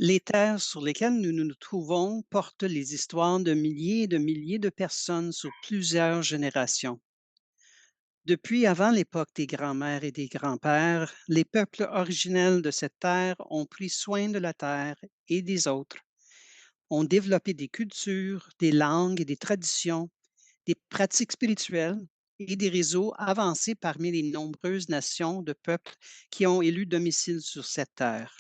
Les terres sur lesquelles nous nous trouvons portent les histoires de milliers et de milliers de personnes sur plusieurs générations. Depuis avant l'époque des grands-mères et des grands-pères, les peuples originels de cette terre ont pris soin de la terre et des autres, ont développé des cultures, des langues et des traditions, des pratiques spirituelles et des réseaux avancés parmi les nombreuses nations de peuples qui ont élu domicile sur cette terre.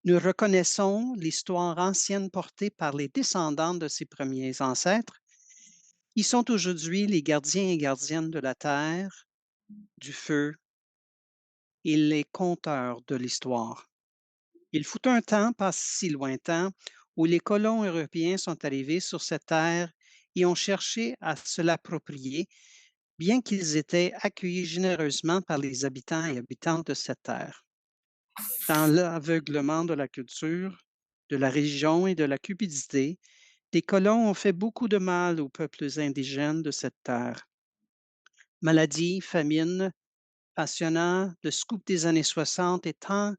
Nous reconnaissons l'histoire ancienne portée par les descendants de ces premiers ancêtres. Ils sont aujourd'hui les gardiens et gardiennes de la terre, du feu et les conteurs de l'histoire. Il fut un temps, pas si lointain, où les colons européens sont arrivés sur cette terre et ont cherché à se l'approprier, bien qu'ils étaient accueillis généreusement par les habitants et habitantes de cette terre. Dans l'aveuglement de la culture, de la religion et de la cupidité, les colons ont fait beaucoup de mal aux peuples indigènes de cette terre. Maladies, famines, pensionnats, le scoop des années 60 étant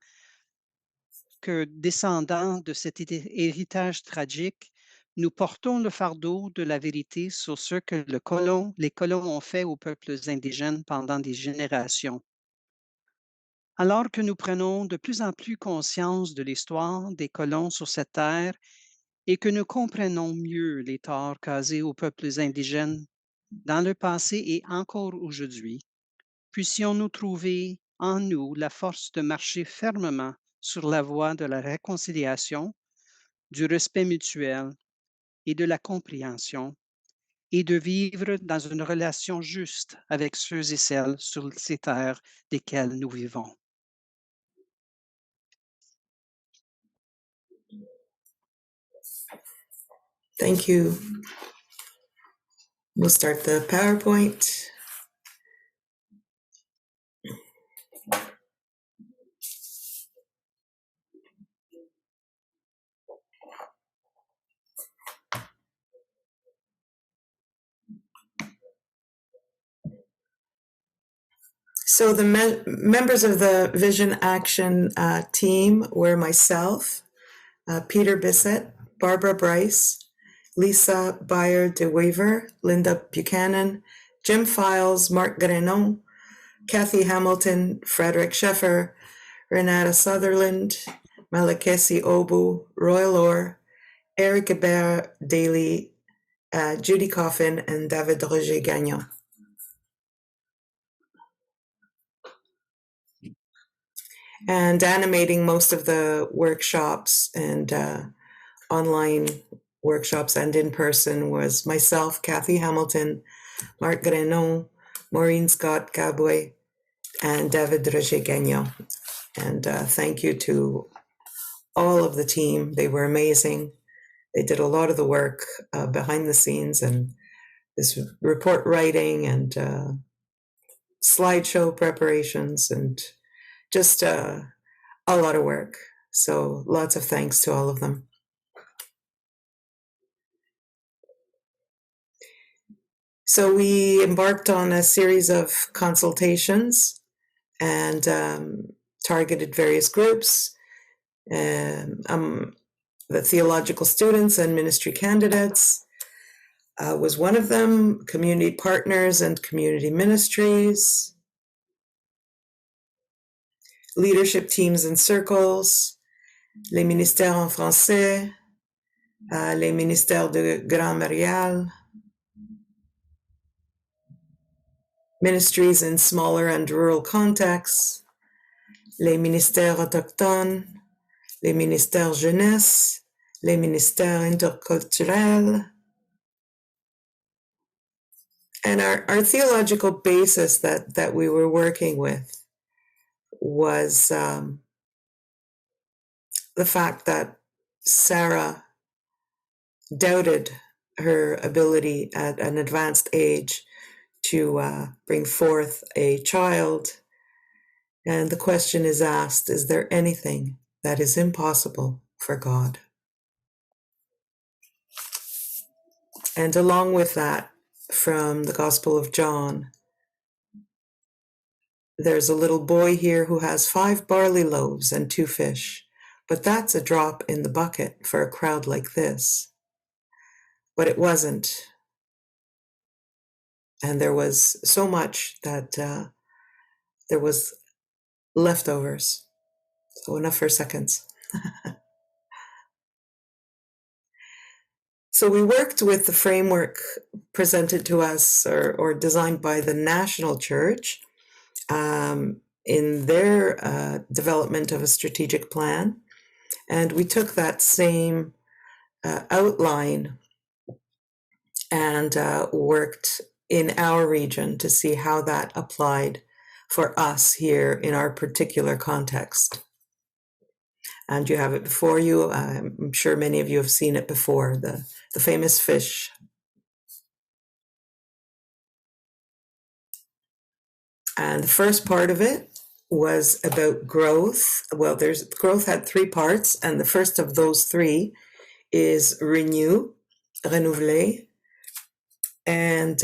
que descendants de cet héritage tragique, nous portons le fardeau de la vérité sur ce que les colons ont fait aux peuples indigènes pendant des générations. Alors que nous prenons de plus en plus conscience de l'histoire des colons sur cette terre et que nous comprenons mieux les torts causés aux peuples indigènes dans le passé et encore aujourd'hui, puissions-nous trouver en nous la force de marcher fermement sur la voie de la réconciliation, du respect mutuel et de la compréhension, et de vivre dans une relation juste avec ceux et celles sur ces terres desquelles nous vivons. Thank you. We'll start the PowerPoint. So the members of the Vision Action team were myself, Peter Bissett, Barbara Bryce, Lisa Beyer de Weaver, Linda Buchanan, Jim Files, Mark Grenon, Kathy Hamilton, Frederick Sheffer, Renata Sutherland, Malakesi Obu, Royal Orr, Eric Hebert Daly, Judy Coffin, and David Roger Gagnon. And animating most of the workshops and online workshops and in person was myself, Kathy Hamilton, Marc Grenon, Maureen Scott Gaboué, and David Roger Gagnon. And thank you to all of the team. They were amazing. They did a lot of the work behind the scenes and this report writing and slideshow preparations and just a lot of work. So lots of thanks to all of them. So we embarked on a series of consultations and targeted various groups. The theological students and ministry candidates was one of them, community partners and community ministries, leadership teams and circles, les ministères en français, les ministères de Grand Marial, ministries in smaller and rural contexts, les ministères autochtones, les ministères jeunesse, les ministères interculturels. And our theological basis that we were working with was the fact that Sarah doubted her ability at an advanced age to bring forth a child. And the question is asked, is there anything that is impossible for God? And along with that, from the Gospel of John, there's a little boy here who has 5 barley loaves and 2 fish. But that's a drop in the bucket for a crowd like this. But it wasn't. And there was so much that there was leftovers. So enough for seconds. So we worked with the framework presented to us or designed by the National Church in their development of a strategic plan. And we took that same outline and worked in our region to see how that applied for us here in our particular context. And you have it before you. I'm sure many of you have seen it before, the famous fish. And the first part of it was about growth. Well, growth had three parts, and the first of those three is renouveler. And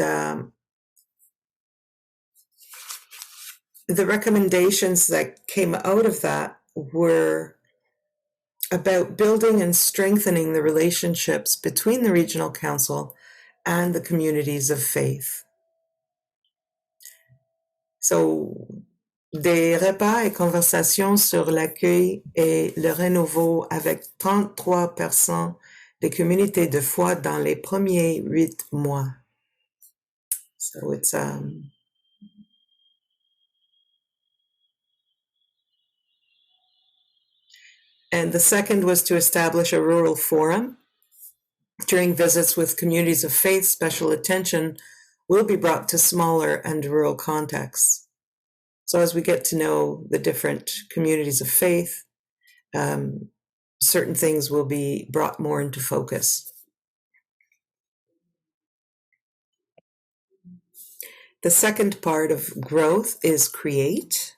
the recommendations that came out of that were about building and strengthening the relationships between the regional council and the communities of faith. So, des repas et conversations sur l'accueil et le renouveau avec 33% des communautés de foi dans les premiers 8 mois. So it's and the second was to establish a rural forum. During visits with communities of faith, special attention will be brought to smaller and rural contexts. So as we get to know the different communities of faith, certain things will be brought more into focus. The second part of growth is create.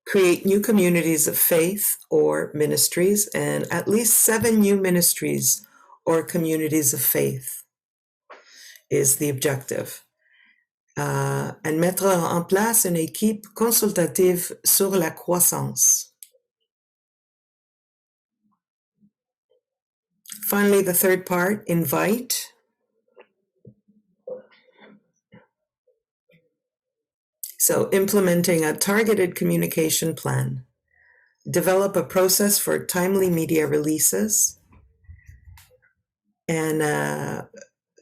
Create new communities of faith or ministries, and at least 7 new ministries or communities of faith is the objective. And mettre en place une équipe consultative sur la croissance. Finally, the third part, invite. So implementing a targeted communication plan. Develop a process for timely media releases. And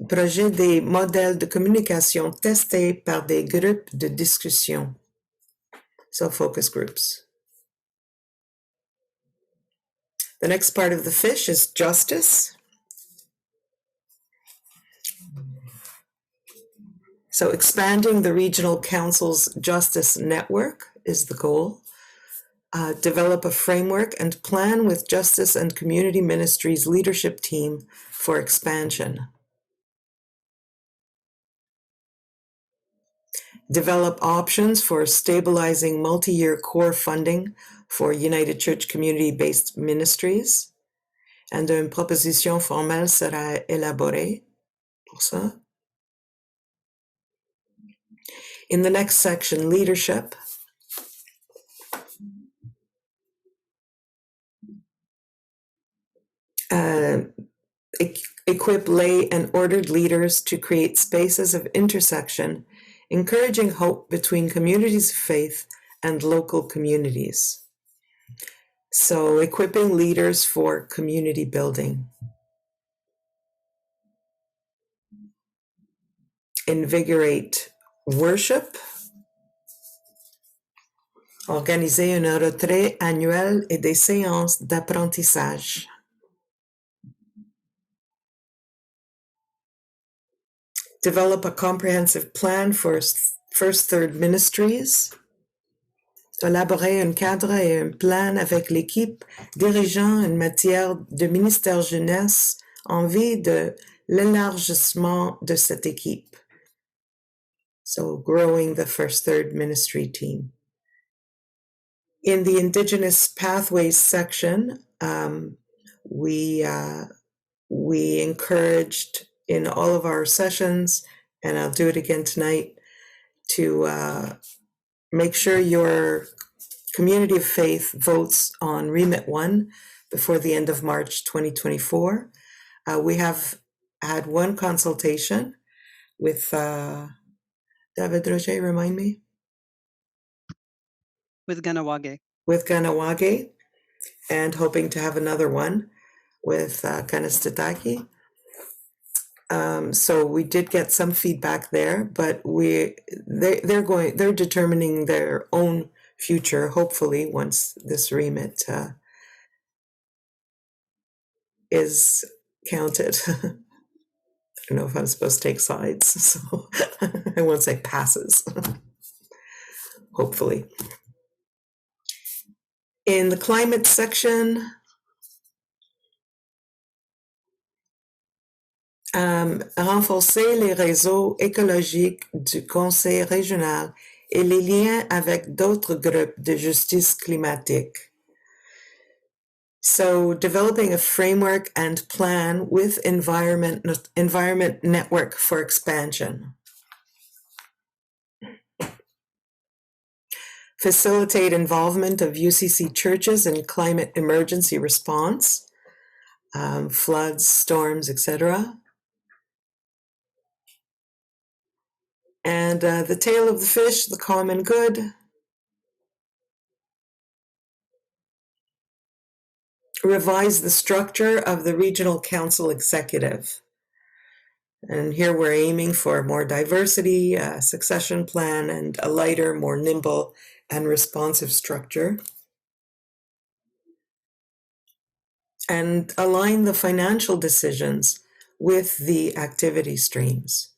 projet des modèles de communication testés par des groupes de discussion. So focus groups. The next part of the fish is justice. So expanding the regional council's justice network is the goal. Develop a framework and plan with justice and community ministries leadership team for expansion. Develop options for stabilizing multi-year core funding for United Church community-based ministries. And une proposition formelle sera élaborée pour ça. In the next section, leadership. Equip lay and ordered leaders to create spaces of intersection, encouraging hope between communities of faith and local communities. So equipping leaders for community building. Invigorate worship. Organiser un retrait annuel et des séances d'apprentissage. Develop a comprehensive plan for first third ministries. Élaborer un cadre et un plan avec l'équipe dirigeant en matière de ministère jeunesse en vue de l'élargissement de cette équipe. So growing the first third ministry team. In the Indigenous Pathways section, we encouraged in all of our sessions, and I'll do it again tonight, to make sure your community of faith votes on Remit 1 before the end of March 2024. We have had one consultation with David Roger, remind me? With Ganawage. With Ganawage, and hoping to have another one with Kanastitaki. So we did get some feedback there, but they're determining their own future, hopefully, once this remit is counted. I don't know if I'm supposed to take sides, so I won't say passes. Hopefully. In the climate section, renforcer les réseaux écologiques du Conseil régional et les liens avec d'autres groupes de justice climatique. So developing a framework and plan with environment network for expansion. Facilitate involvement of UCC churches in climate emergency response, floods, storms, etc. And the tail of the fish, the common good. Revise the structure of the regional council executive. And here we're aiming for more diversity, a succession plan, and a lighter, more nimble and responsive structure. And align the financial decisions with the activity streams.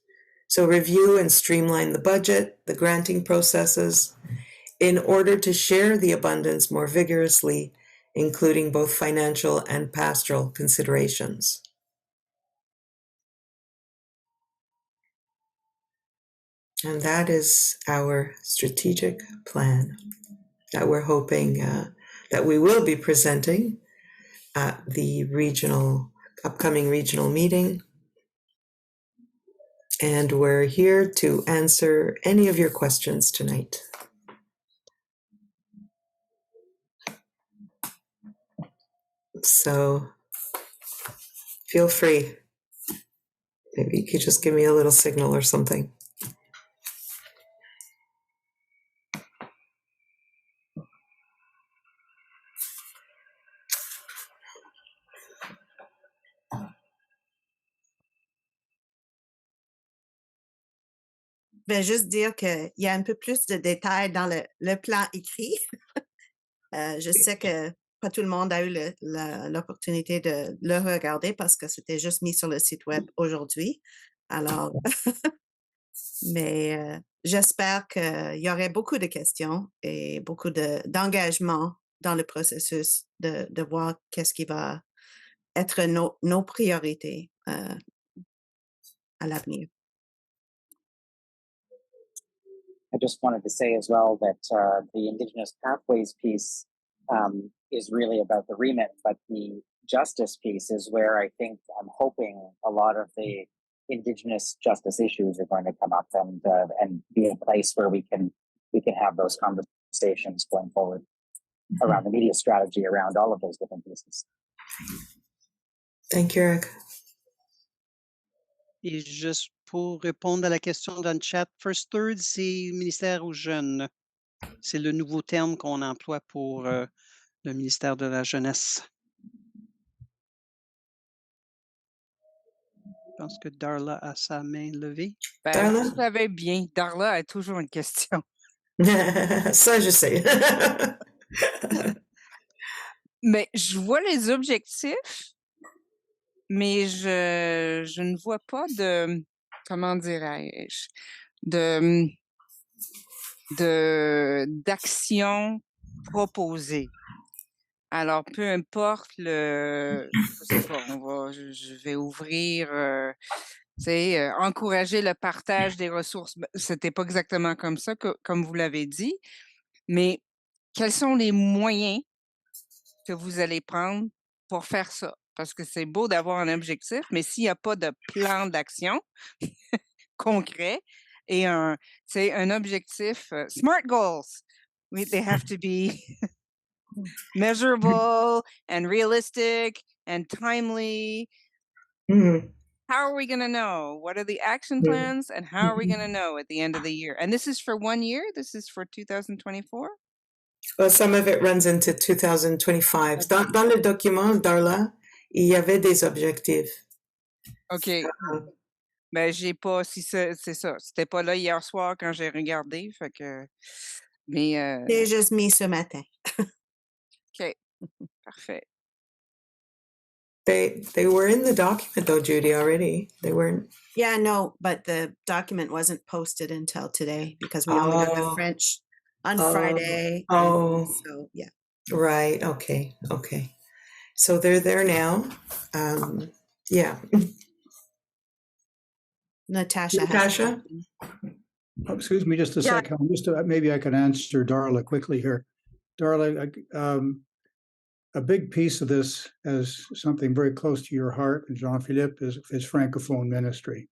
So review and streamline the budget, the granting processes, in order to share the abundance more vigorously, including both financial and pastoral considerations. And that is our strategic plan that we're hoping that we will be presenting at the upcoming regional meeting. And we're here to answer any of your questions tonight. So feel free. Maybe you could just give me a little signal or something. Je vais juste dire qu'il y a un peu plus de détails dans le plan écrit. Je sais que pas tout le monde a eu l'opportunité de le regarder parce que c'était juste mis sur le site web aujourd'hui. Alors, mais j'espère qu'il y aurait beaucoup de questions et beaucoup d'engagement dans le processus de voir qu'est-ce qui va être nos priorités à l'avenir. I just wanted to say as well that the Indigenous Pathways piece is really about the remit, but the justice piece is where I think I'm hoping a lot of the Indigenous justice issues are going to come up and be a place where we can have those conversations going forward around the media strategy, around all of those different pieces. Thank you, Eric. Et juste pour répondre à la question dans le chat, First Third, c'est ministère aux jeunes. C'est le nouveau terme qu'on emploie pour le ministère de la Jeunesse. Je pense que Darla a sa main levée. Ben, Darla? vous savez bien, Darla a toujours une question. Ça, je sais. Mais je vois les objectifs, mais je ne vois pas de, comment dirais-je, d'action proposée. Alors, peu importe je sais pas, je vais ouvrir, encourager le partage des ressources. C'était pas exactement comme ça, comme vous l'avez dit, mais quels sont les moyens que vous allez prendre pour faire ça? Parce que c'est beau d'avoir un objectif, mais s'il n'y a pas de plan d'action concret, et un objectif, SMART goals. They have to be measurable and realistic and timely. Mhm. How are we gonna know? What are the action Mhm. plans, and how are we gonna know at the end of the year? And this is for 1 year? This is for 2024? Well, some of it runs into 2025. Dans le document, Darla, il y avait des objectifs. OK. Ben, j'ai pas si c'est ça. C'était pas là hier soir quand j'ai regardé, fait que mais J'ai juste mis ce matin. OK, parfait. They were in the document though, Judy, already. They weren't. Yeah, no, but the document wasn't posted until today because we only got the Oh. French on Oh. Friday. Oh. So, yeah. Right. Okay. So they're there now. Yeah. Natasha. Natasha? Oh, excuse me just a Yeah. second. Maybe I can answer Darla quickly here. Darla, a big piece of this, as something very close to your heart, and Jean-Philippe, is Francophone ministry.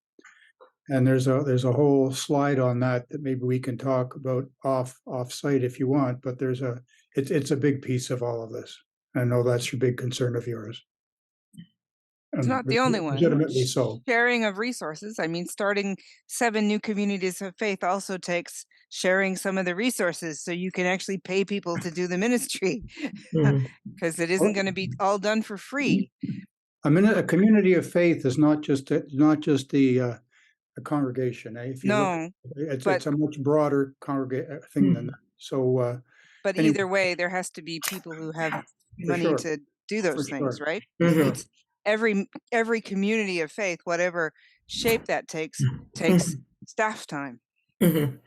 And there's a whole slide on that maybe we can talk about off-site if you want, but it's a big piece of all of this. I know that's your big concern of yours. It's not the only one. Legitimately so. Sharing of resources. I mean, starting 7 new communities of faith also takes sharing some of the resources so you can actually pay people to do the ministry, because it isn't gonna be all done for free. I mean, a community of faith is not just a congregation. If you No, look, but it's a much broader thing than that. So, but anyway. either way, there has to be people who have money sure. to do those For things, sure. right? Mhm. It's every community of faith, whatever shape that takes staff time. Mhm.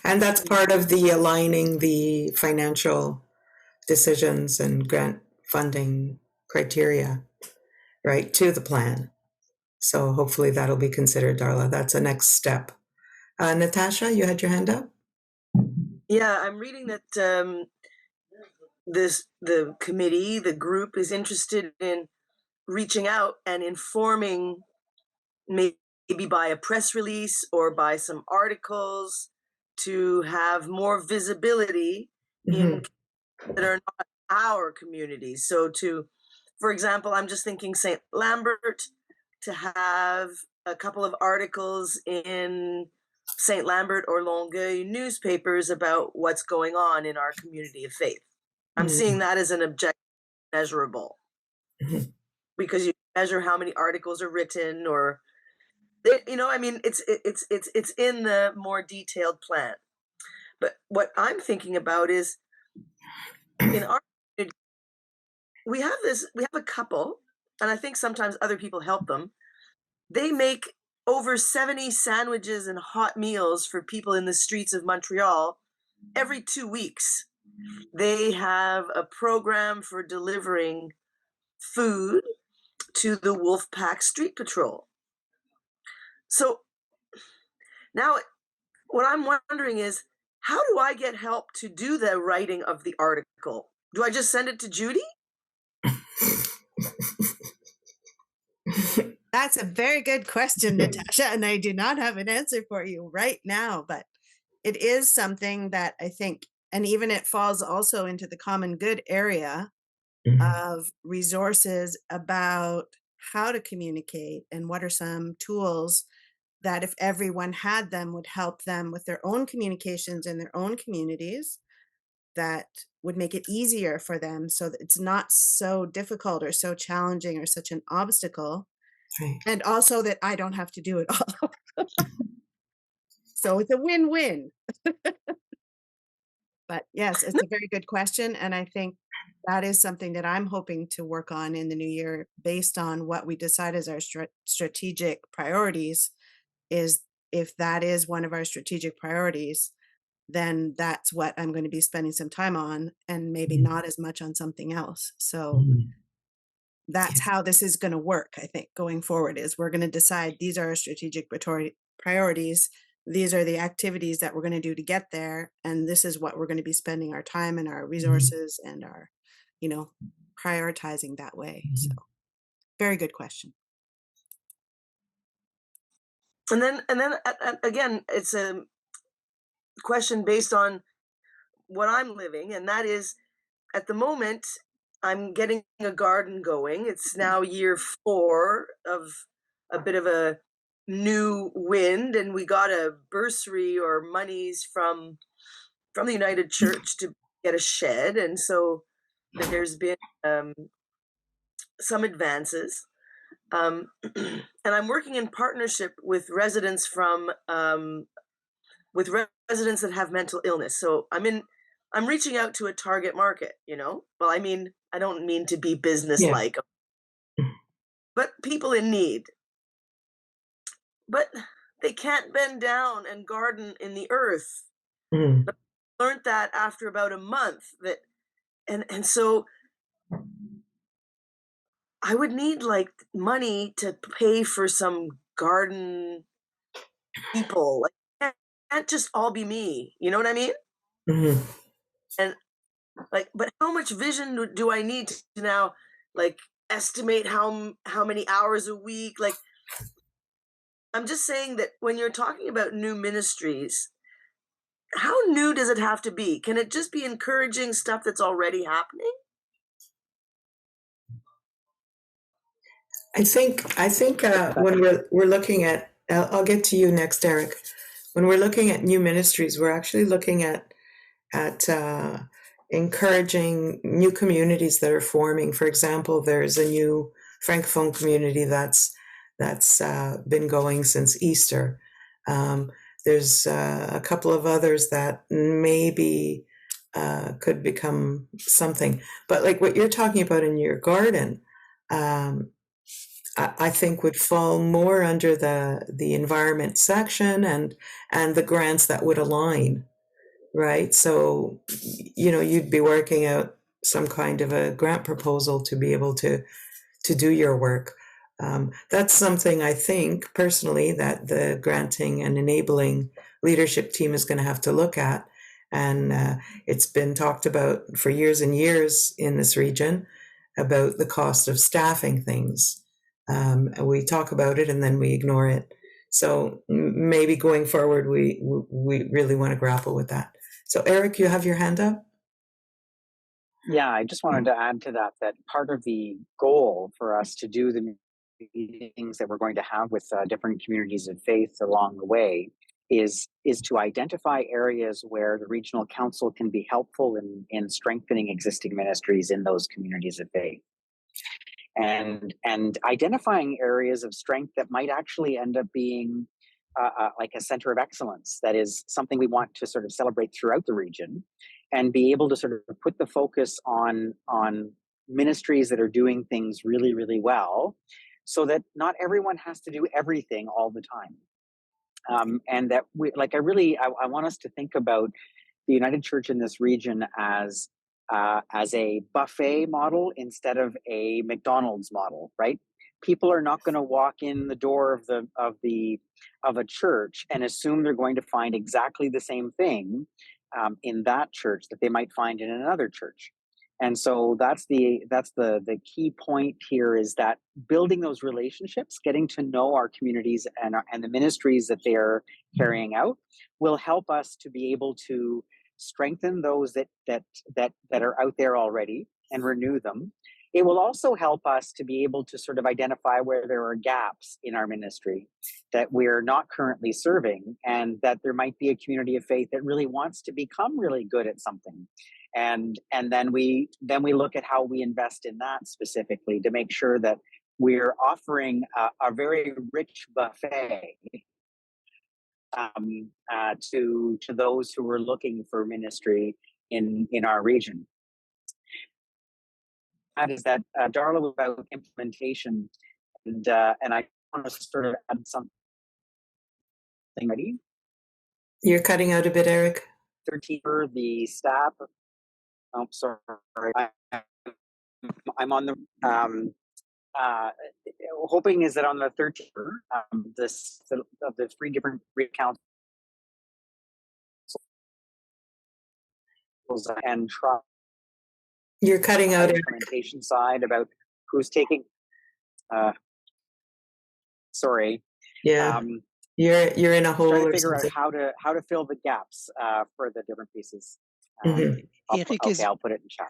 And that's part of the aligning the financial decisions and grant funding criteria, right, to the plan. So hopefully that'll be considered, Darla. That's a next step. Natasha, you had your hand up? Yeah, I'm reading that the committee, the group is interested in reaching out and informing, maybe by a press release or by some articles, to have more visibility in that are not our communities. So for example, I'm just thinking St. Lambert, to have a couple of articles in St. Lambert or Longueuil newspapers about what's going on in our community of faith. I'm seeing that as an objective measurable, because you measure how many articles are written, or I mean, it's in the more detailed plan. But what I'm thinking about is, in our community, we have a couple, and I think sometimes other people help them. They make over 70 sandwiches and hot meals for people in the streets of Montreal every 2 weeks. They have a program for delivering food to the Wolfpack Street Patrol. So now what I'm wondering is, how do I get help to do the writing of the article? Do I just send it to Judy? That's a very good question, Natasha, and I do not have an answer for you right now, but it is something that I think, and even it falls also into the common good area of resources about how to communicate and what are some tools that, if everyone had them, would help them with their own communications in their own communities, that would make it easier for them so that it's not so difficult or so challenging or such an obstacle. Right. And also that I don't have to do it all. So it's a win-win. But yes, it's a very good question. And I think that is something that I'm hoping to work on in the new year, based on what we decide as our strategic priorities. Is, if that is one of our strategic priorities, then that's what I'm going to be spending some time on, and maybe not as much on something else. So that's how this is going to work, I think, going forward. Is we're going to decide these are our strategic priorities. These are the activities that we're going to do to get there. And this is what we're going to be spending our time and our resources and our, prioritizing that way. So very good question. And then again, it's a question based on what I'm living, and that is, at the moment, I'm getting a garden going. It's now year 4 of a bit of a new wind, and we got a bursary or monies from the United Church to get a shed, and so there's been some advances. And I'm working in partnership with residents from residents that have mental illness. So I'm reaching out to a target market, you know. Well, I mean, I don't mean to be businesslike, but people in need. But they can't bend down and garden in the earth. But I learned that after about a month, that and so I would need like money to pay for some garden people. Like, it can't just all be me. You know what I mean? And like, but how much vision do I need to now, like, estimate how many hours a week? Like, I'm just saying that when you're talking about new ministries, how new does it have to be? Can it just be encouraging stuff that's already happening? I think when we're looking at, I'll get to you next, Eric. When we're looking at new ministries, we're actually looking at encouraging new communities that are forming. For example, there's a new Francophone community that's been going since Easter. There's a couple of others that maybe could become something. But like what you're talking about in your garden, I think would fall more under the environment section and the grants that would align, right? So, you know, you'd be working out some kind of a grant proposal to be able to do your work. That's something I think personally that the granting and enabling leadership team is going to have to look at. And it's been talked about for years and years in this region about the cost of staffing things. And we talk about it and then we ignore it. So maybe going forward, we really want to grapple with that. So Eric, you have your hand up? Yeah, I just wanted to add to that part of the goal for us to do the meetings that we're going to have with different communities of faith along the way is to identify areas where the regional council can be helpful in strengthening existing ministries in those communities of faith. And identifying areas of strength that might actually end up being like a center of excellence. That is something we want to sort of celebrate throughout the region, and be able to sort of put the focus on ministries that are doing things really, really well, so that not everyone has to do everything all the time. And that I want us to think about the United Church in this region as a buffet model instead of a McDonald's model, right? People are not going to walk in the door of a church and assume they're going to find exactly the same thing in that church that they might find in another church. And so that's the key point here, is that building those relationships, getting to know our communities and the ministries that they are carrying out, will help us to be able to strengthen those that are out there already and renew them. It will also help us to be able to sort of identify where there are gaps in our ministry that we're not currently serving, and that there might be a community of faith that really wants to become really good at something. And then we look at how we invest in that specifically to make sure that we're offering a very rich buffet to those who are looking for ministry in our region. That is that Darla, about implementation, and I want to sort of add something. Ready? You're cutting out a bit, Eric. 13, the staff. Oh, sorry. I'm on the hoping is that on the 13th, of the 3 different councils and try. You're cutting out. Implementation side about who's taking. Sorry. Yeah. You're in a hole Trying to or figure out something. how to fill the gaps for the different pieces. Mhm. I'll put it in chat.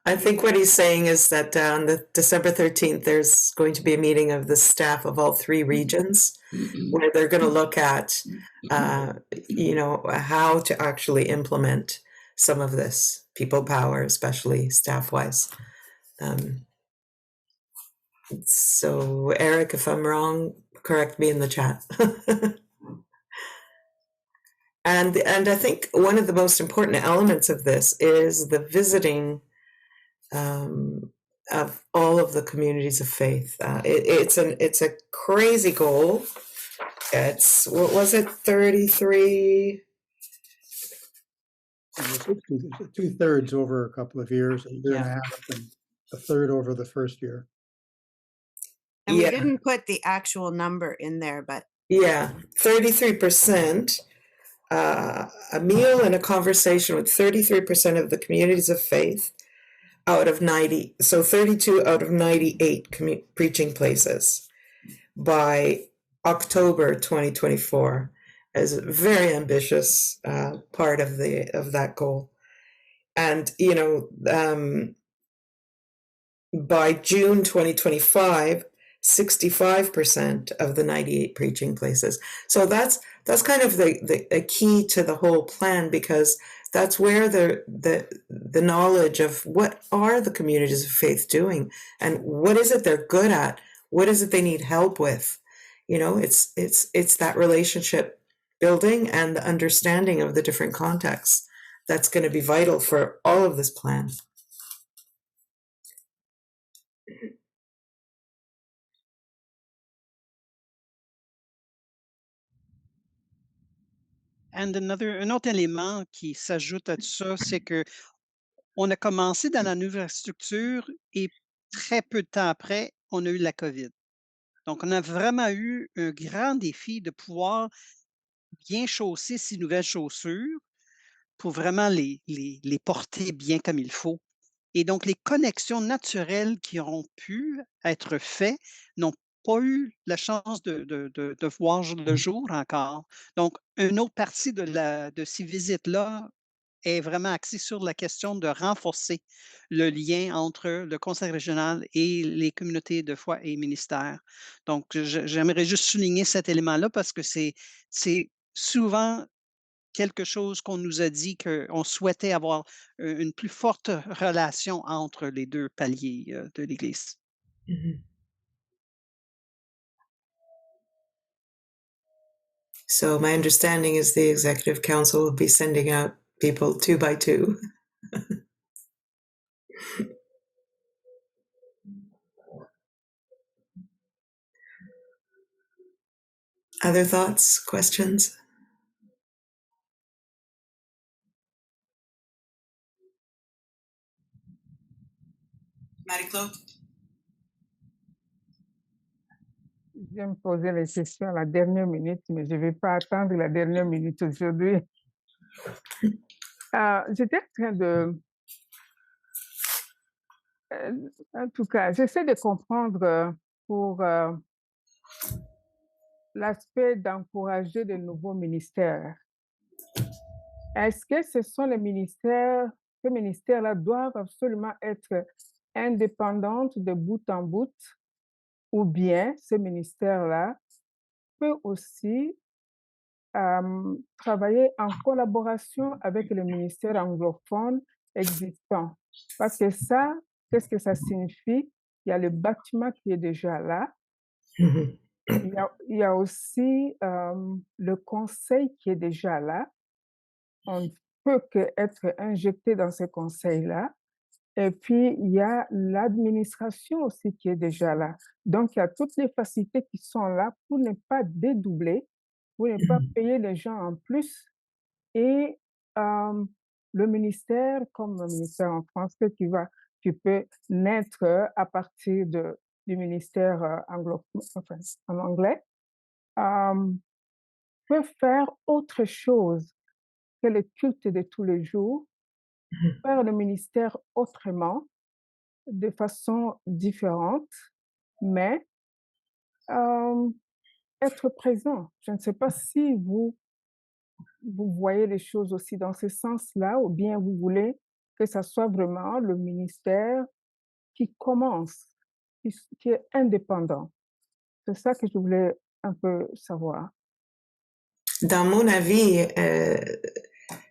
I think what he's saying is that on the December 13th, there's going to be a meeting of the staff of all three regions where they're going to look at, how to actually implement some of this people power, especially staff-wise. So Eric, if I'm wrong, correct me in the chat. And I think one of the most important elements of this is the visiting of all of the communities of faith. It's a crazy goal. It's, what was it, 33? 2/3 over a couple of years, a year and a half, and a third over the first year. And we didn't put the actual number in there, but 33%. A meal and a conversation with 33% of the communities of faith out of 90, so 32 out of 98 preaching places by October 2024 is a very ambitious part of that goal. And by June 2025, 65% of the 98 preaching places. So that's kind of the key to the whole plan, because that's where the knowledge of what are the communities of faith doing and what is it they're good at, what is it they need help with. It's that relationship building and the understanding of the different contexts that's going to be vital for all of this plan. And un autre élément qui s'ajoute à tout ça, c'est que on a commencé dans la nouvelle structure et très peu de temps après, on a eu la COVID. Donc, on a vraiment eu un grand défi de pouvoir bien chausser ces nouvelles chaussures pour vraiment les porter bien comme il faut. Et donc, les connexions naturelles qui auront pu être faites n'ont pas eu la chance de voir le jour encore. Donc, une autre partie de ces visites-là est vraiment axée sur la question de renforcer le lien entre le Conseil régional et les communautés de foi et ministères. Donc, j'aimerais juste souligner cet élément-là parce que c'est souvent quelque chose qu'on nous a dit qu'on souhaitait avoir une plus forte relation entre les deux paliers de l'Église. Mm-hmm. So my understanding is the Executive Council will be sending out people 2 by 2. Other thoughts, questions? Marie-Claude? Je viens me poser les questions à la dernière minute, mais je ne vais pas attendre la dernière minute aujourd'hui. J'étais en train de... en tout cas, j'essaie de comprendre pour l'aspect d'encourager de nouveaux ministères. Est-ce que ce sont les ministères, ces ministères-là doivent absolument être indépendants de bout en bout, ou bien ces ministères-là peuvent aussi travailler en collaboration avec les ministères anglophones existants? Parce que ça, qu'est-ce que ça signifie? Il y a le bâtiment qui est déjà là. Mm-hmm. Il y a aussi le conseil qui est déjà là. On ne peut qu'être injecté dans ce conseil-là. Et puis, il y a l'administration aussi qui est déjà là. Donc, il y a toutes les facilités qui sont là pour ne pas dédoubler, pour ne pas payer les gens en plus. Et le ministère, comme le ministère en français qui peut naître à partir du ministère anglophone, enfin, en anglais, peut faire autre chose que le culte de tous les jours, faire le ministère autrement, de façon différente, mais être présent. Je ne sais pas si vous voyez les choses aussi dans ce sens-là, ou bien vous voulez que ça soit vraiment le ministère qui commence, qui est indépendant. C'est ça que je voulais un peu savoir. Dans mon avis,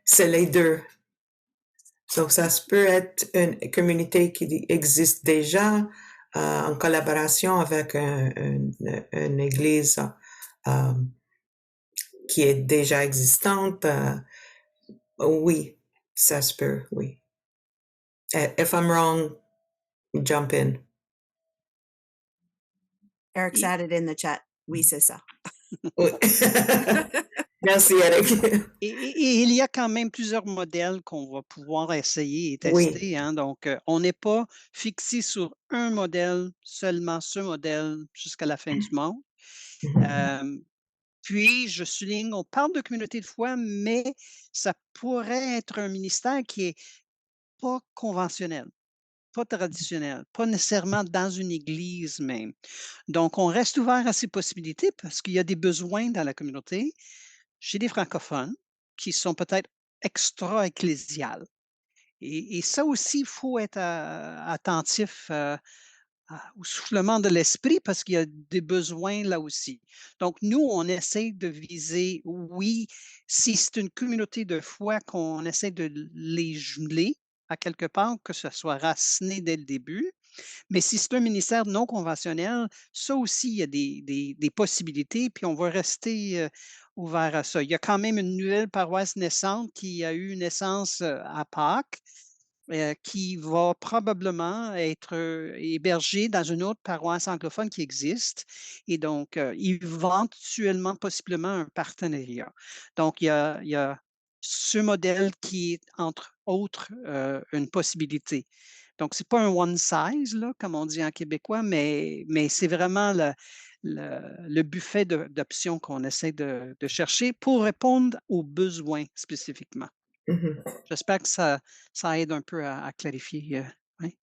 c'est les deux. Donc, ça se peut être une communauté qui existe déjà en collaboration avec une église qui est déjà existante. Oui, ça se peut, oui. If I'm wrong, jump in. Eric's added in the chat. Oui, c'est ça. Oui. Merci, Eric. Et il y a quand même plusieurs modèles qu'on va pouvoir essayer et Oui. tester. Hein. Donc, on n'est pas fixé sur un modèle, seulement ce modèle jusqu'à la fin du monde. Puis, je souligne, on parle de communauté de foi, mais ça pourrait être un ministère qui est pas conventionnel, pas traditionnel, pas nécessairement dans une église même. Donc, on reste ouvert à ces possibilités parce qu'il y a des besoins dans la communauté chez les francophones qui sont peut-être extra-ecclésiales. Et ça aussi, il faut être attentif au soufflement de l'esprit parce qu'il y a des besoins là aussi. Donc, nous, on essaie de viser, oui, si c'est une communauté de foi, qu'on essaie de les jumeler à quelque part, que ce soit raciné dès le début. Mais si c'est un ministère non conventionnel, ça aussi, il y a des possibilités, puis on va rester ouvert à ça. Il y a quand même une nouvelle paroisse naissante qui a eu naissance à Pâques, qui va probablement être hébergée dans une autre paroisse anglophone qui existe. Et donc, éventuellement, possiblement, un partenariat. Donc, il y a ce modèle qui est, entre autres, une possibilité. Donc, ce n'est pas un one size, là, comme on dit en québécois, mais c'est vraiment le buffet d'options qu'on essaie de chercher pour répondre aux besoins spécifiquement. J'espère que ça aide un peu à clarifier. Oui.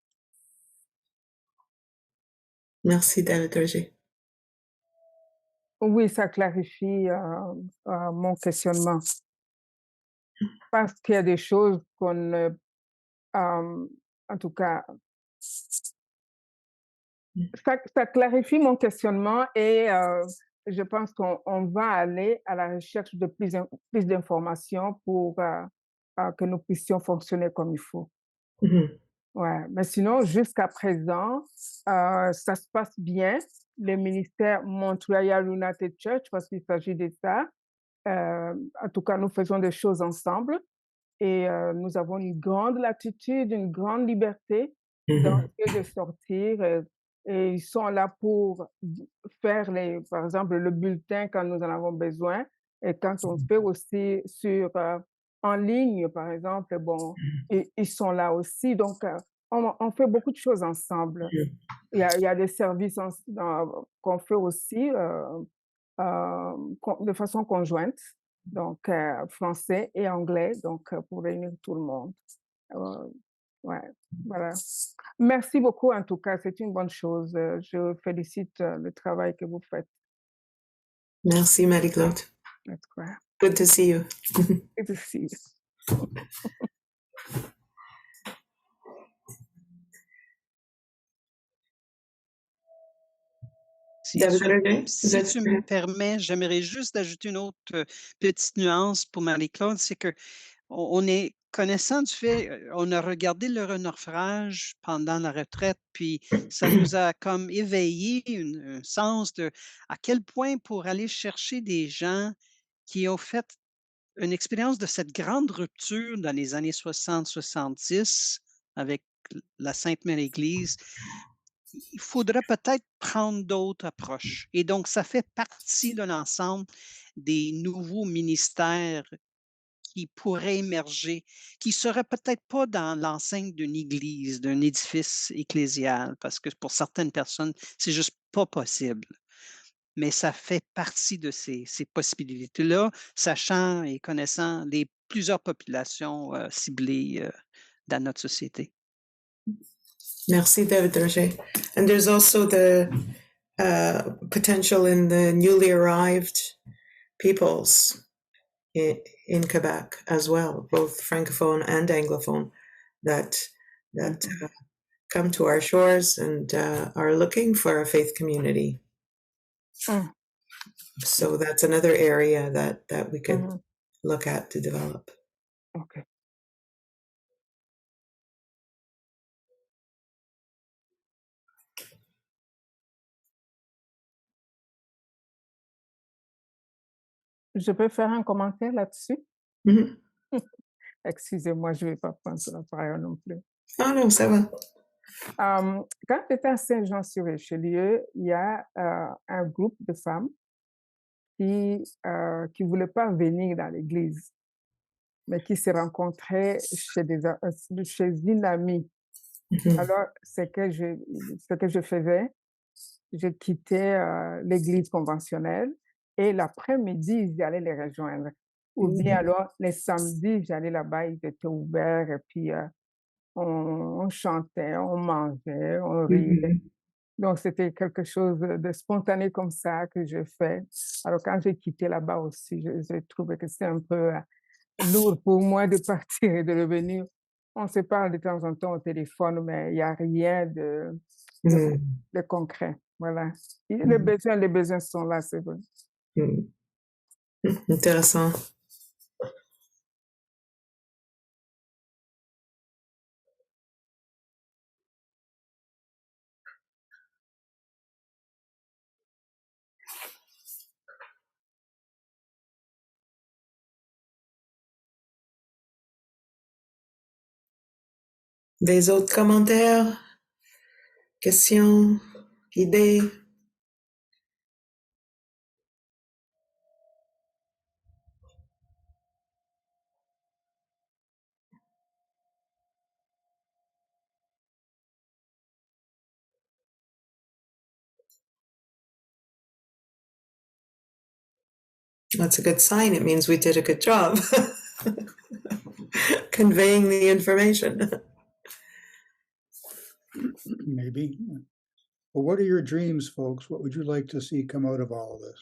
Merci, David Roger. Oui, ça clarifie mon questionnement. Parce qu'il y a des choses qu'on ne... en tout cas, ça clarifie mon questionnement et je pense qu'on va aller à la recherche de plus d'informations pour que nous puissions fonctionner comme il faut. Ouais, mais sinon, jusqu'à présent, ça se passe bien. Le ministère Montreal United Church, parce qu'il s'agit de ça. En tout cas, nous faisons des choses ensemble et nous avons une grande latitude, une grande liberté d'entrer, de sortir. Et ils sont là pour faire, par exemple, le bulletin quand nous en avons besoin. Et quand on fait aussi en ligne, par exemple, bon, ils sont là aussi. Donc, on fait beaucoup de choses ensemble. Il y a des services qu'on fait aussi de façon conjointe, donc français et anglais, donc pour réunir tout le monde. Ouais, voilà. Merci beaucoup en tout cas, c'est une bonne chose. Je félicite le travail que vous faites. Merci, Marie-Claude. That's great. Good to see you. Good to see you. Si tu me permets, j'aimerais juste ajouter une autre petite nuance pour Marie-Claude, c'est que on est connaissant du fait, on a regardé le renaufrage pendant la retraite, puis ça nous a comme éveillé un sens de à quel point pour aller chercher des gens qui ont fait une expérience de cette grande rupture dans les années 60-70 avec la Sainte-Mère Église, il faudrait peut-être prendre d'autres approches. Et donc, ça fait partie de l'ensemble des nouveaux ministères qui pourraient émerger, qui ne seraient peut-être pas dans l'enceinte d'une église, d'un édifice ecclésial, parce que pour certaines personnes, c'est juste pas possible. Mais ça fait partie de ces possibilités-là, sachant et connaissant les plusieurs populations ciblées dans notre société. Merci, David Roger. And there's also potential in the newly arrived peoples in Quebec as well, both francophone and anglophone, that come to our shores and are looking for a faith community. So that's another area that we could look at to develop. OK. Je peux faire un commentaire là-dessus? Mhm. Excusez-moi, je ne vais pas prendre la parole non plus. Ah non, ça va. Quand j'étais à Saint-Jean-sur-Richelieu, il y a un groupe de femmes qui ne voulaient pas venir dans l'église, mais qui se rencontraient chez une amie. Mhm. Alors, ce que je faisais, je quittais l'église conventionnelle et l'après-midi, j'allais les rejoindre. Ou bien alors, les samedis, j'allais là-bas, ils étaient ouverts et puis on chantait, on mangeait, on riait. Mhm. Donc, c'était quelque chose de spontané comme ça que je fais. Alors, quand j'ai quitté là-bas aussi, j'ai trouvé que c'était un peu lourd pour moi de partir et de revenir. On se parle de temps en temps au téléphone, mais il n'y a rien Mhm. de concret. Voilà. Et Mhm. les besoins sont là, c'est vrai. Mhm. Intéressant. Des autres commentaires, questions, idées? That's a good sign. It means we did a good job conveying the information. Maybe. Well, what are your dreams, folks? What would you like to see come out of all of this?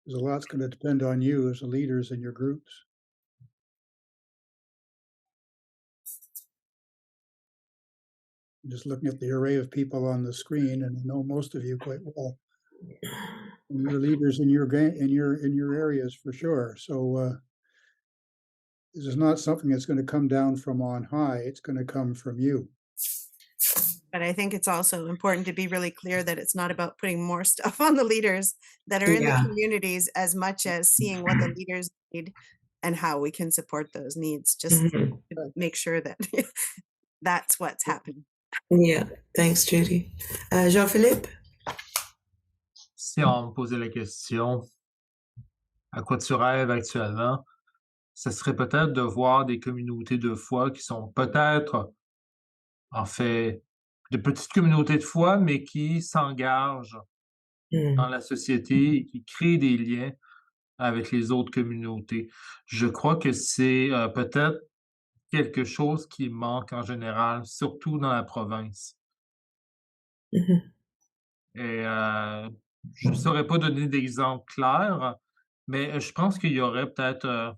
Because a lot's going to depend on you as the leaders in your groups. I'm just looking at the array of people on the screen, and I know most of you quite well. And you're leaders in your areas for sure. So this is not something that's going to come down from on high. It's going to come from you. But I think it's also important to be really clear that it's not about putting more stuff on the leaders that are in the communities as much as seeing what the leaders need and how we can support those needs. Just to make sure that that's what's happening. Yeah, thanks, Judy. Jean-Philippe? Si on me posait la question, à quoi tu rêves actuellement, ce serait peut-être de voir des communautés de foi qui sont peut-être, en fait, de petites communautés de foi, mais qui s'engagent dans la société et qui créent des liens avec les autres communautés. Je crois que c'est peut-être quelque chose qui manque en général, surtout dans la province. Et je ne saurais pas donner d'exemple clair, mais je pense qu'il y aurait peut-être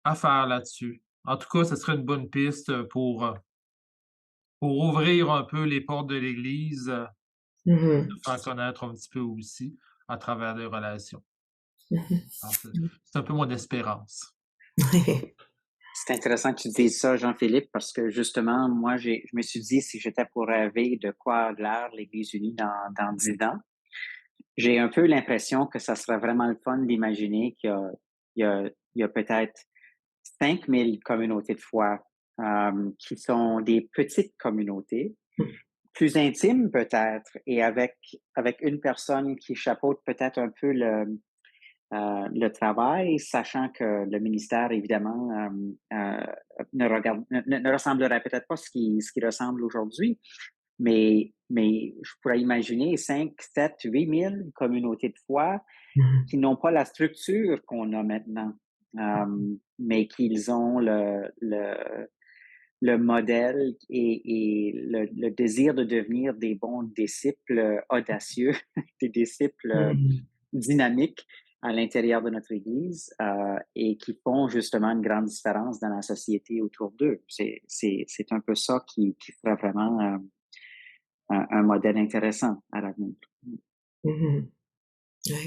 à faire là-dessus. En tout cas, ce serait une bonne piste pour ouvrir un peu les portes de l'Église, de faire connaître un petit peu aussi à travers des relations. Alors, c'est un peu mon espérance. C'est intéressant que tu dises ça, Jean-Philippe, parce que justement, moi, je me suis dit, si j'étais pour rêver de quoi a l'air l'Église unie dans 10 ans, j'ai un peu l'impression que ça serait vraiment le fun d'imaginer qu'il y a peut-être 5000 communautés de foi qui sont des petites communautés, plus intimes peut-être, et avec une personne qui chapeaute peut-être un peu le travail, sachant que le ministère, évidemment, ne ressemblerait peut-être pas à ce qui ressemble aujourd'hui, mais je pourrais imaginer 5, 7, 8 000 communautés de foi qui n'ont pas la structure qu'on a maintenant. mais qu'ils ont le modèle et le désir de devenir des bons disciples audacieux, des disciples dynamiques à l'intérieur de notre Église et qui font justement une grande différence dans la société autour d'eux. C'est un peu ça qui fera vraiment un modèle intéressant à l'avenir.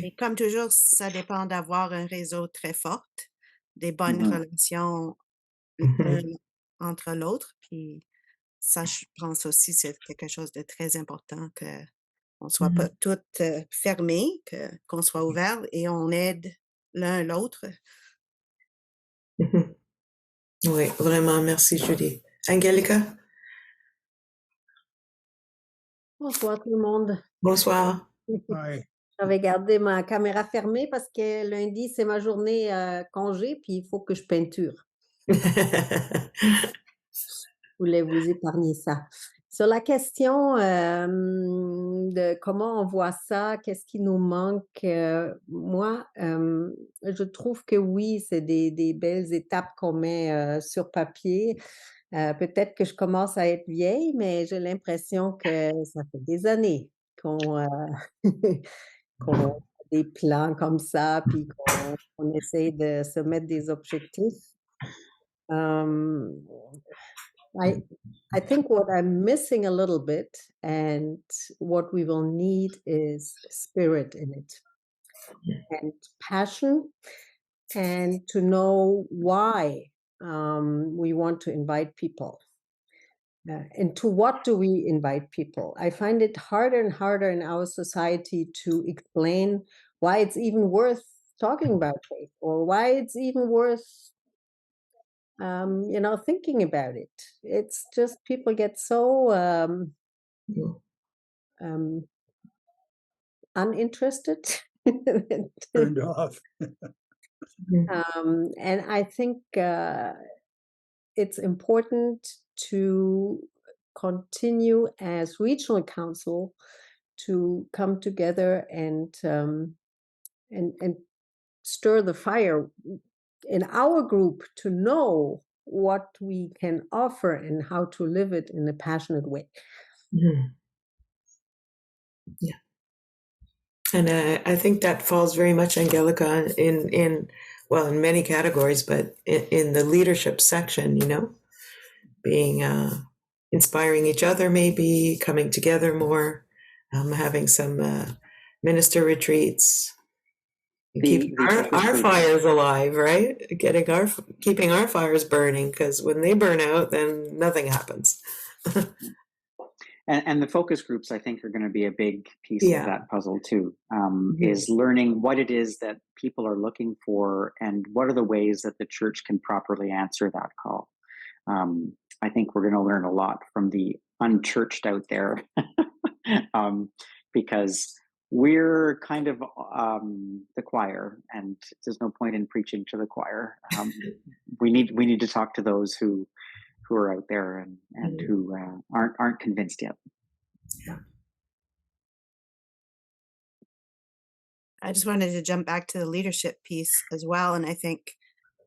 Et comme toujours, ça dépend d'avoir un réseau très fort, des bonnes relations l'un entre l'autre. Puis ça, je pense aussi, c'est quelque chose de très important qu'on ne soit pas toutes fermées, qu'on soit ouvert et on aide l'un l'autre. Oui, vraiment, merci Julie. Angelica? Bonsoir tout le monde. Bonsoir. Hi. J'avais gardé ma caméra fermée parce que lundi, c'est ma journée congé, puis il faut que je peinture. Je voulais vous épargner ça. Sur la question de comment on voit ça, qu'est-ce qui nous manque, moi, je trouve que oui, c'est des belles étapes qu'on met sur papier. Peut-être que je commence à être vieille, mais j'ai l'impression que ça fait des années qu'on qu'on a des plans comme ça, puis qu'on essaye de se mettre des objectifs. I think what I'm missing a little bit and what we will need is spirit in it and passion and to know why we want to invite people. And to what do we invite people? I find it harder and harder in our society to explain why it's even worth talking about faith or why it's even worth thinking about it. It's just people get so uninterested. Turned off. And I think it's important to continue as regional council to come together and stir the fire in our group to know what we can offer and how to live it in a passionate way. Yeah. And I think that falls very much, Angelica, in many categories, but in the leadership section, being inspiring each other, maybe coming together more, having some minister retreats, keeping our fires alive, right? Keeping our fires burning, because when they burn out, then nothing happens. And the focus groups, I think, are going to be a big piece of that puzzle too, is learning what it is that people are looking for and what are the ways that the church can properly answer that call. I think we're going to learn a lot from the unchurched out there because we're kind of the choir, and there's no point in preaching to the choir. We need to talk to those who are out there and who aren't convinced yet. Yeah. I just wanted to jump back to the leadership piece as well. And I think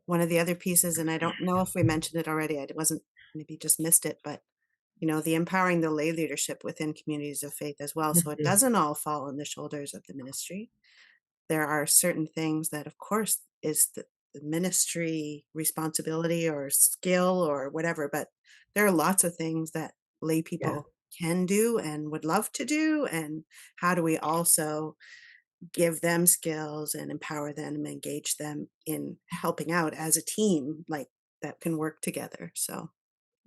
one of the other pieces, and I don't know if we mentioned it already, I wasn't, maybe just missed it, but the empowering the lay leadership within communities of faith as well. So it doesn't all fall on the shoulders of the ministry. There are certain things that, of course, is the ministry responsibility or skill or whatever, but there are lots of things that lay people can do and would love to do. And how do we also give them skills and empower them and engage them in helping out as a team, like that can work together. So